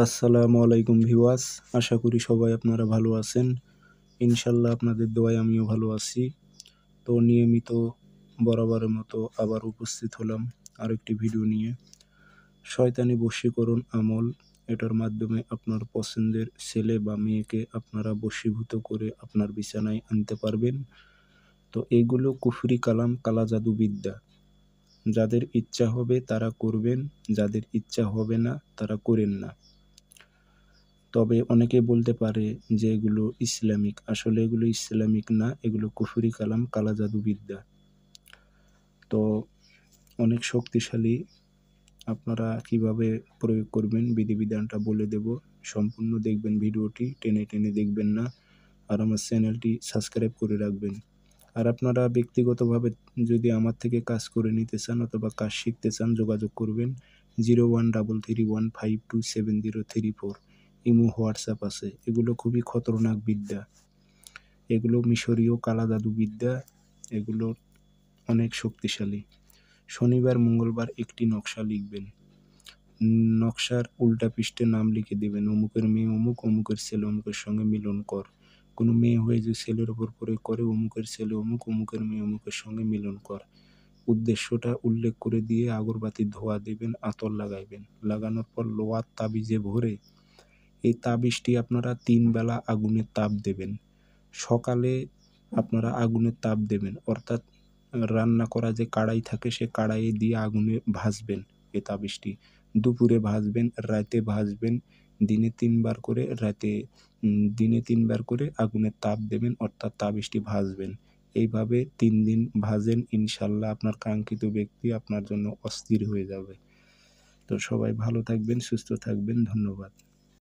আসসালামু আলাইকুম ভিউয়ার্স, আশা করি সবাই আপনারা ভালো আছেন। ইনশাল্লাহ আপনাদের দোয়ায় আমিও ভালো আছি। তো নিয়মিত বরাবরের মতো আবার উপস্থিত হলাম আরেকটি ভিডিও নিয়ে। শয়তানি বশীকরণ আমল, এটার মাধ্যমে আপনার পছন্দের ছেলে বা মেয়েকে আপনারা বশীভূত করে আপনার বিছানায় আনতে পারবেন। তো এইগুলো কুফরি কালাম, কালা জাদু বিদ্যা। যাদের ইচ্ছা হবে তারা করবেন, যাদের ইচ্ছা হবে না তারা করেন না। তবে অনেকে বলতে পারে যে এগুলো ইসলামিক, আসলে এগুলো ইসলামিক না, এগুলো কুফরি কালাম, কালা জাদুবিদ্যা। তো অনেক শক্তিশালী। আপনারা কিভাবে প্রয়োগ করবেন বিধিবিধানটা বলে দেব। সম্পূর্ণ দেখবেন ভিডিওটি, টেনে টেনে দেখবেন না। আর আমার চ্যানেলটি সাবস্ক্রাইব করে রাখবেন। আর আপনারা ব্যক্তিগতভাবে যদি আমার থেকে কাজ করে নিতে চান অথবা কাজ শিখতে চান, যোগাযোগ করবেন 0133152703 ইমো, হোয়াটসঅ্যাপ আছে। এগুলো খুবই খতরনাক বিদ্যা, এগুলো মিশরীয় কালা জাদু বিদ্যা, এগুলো অনেক শক্তিশালী। শনিবার মঙ্গলবার একটি নকশা লিখবেন, নকশার উল্টা পৃষ্ঠে নাম লিখে দেবেন, অমুকের মেয়ে অমুক, অমুকের ছেলে অমুকের সঙ্গে মিলন কর। কোনো মেয়ে হয়ে যে ছেলের ওপর প্রয়োগ করে, অমুকের ছেলে অমুক, অমুকের মেয়ে অমুকের সঙ্গে মিলন কর। উদ্দেশ্যটা উল্লেখ করে দিয়ে আগরবাতির ধোঁয়া দেবেন, আতর লাগাইবেন। লাগানোর পর লোহার তাবিজে ভরে এই তাবিজটি আপনারা 3 বেলা আগুনের তাপ দেবেন। সকালে আপনারা আগুনের তাপ দেবেন, অর্থাৎ রান্না করা যে কড়াই থাকে সে কড়াইয়ে দিয়ে আগুনে ভাজবেন এই তাবিজটি। দুপুরে ভাজবেন, রাতে ভাজবেন, দিনে 3 বার করে, দিনে 3 বার করে আগুনের তাপ দেবেন, অর্থাৎ তাবিজটি ভাজবেন। এইভাবে 3 দিন ভাজেন, ইনশাল্লাহ আপনার কাঙ্ক্ষিত ব্যক্তি আপনার জন্য অস্থির হয়ে যাবে। তো সবাই ভালো থাকবেন, সুস্থ থাকবেন, ধন্যবাদ।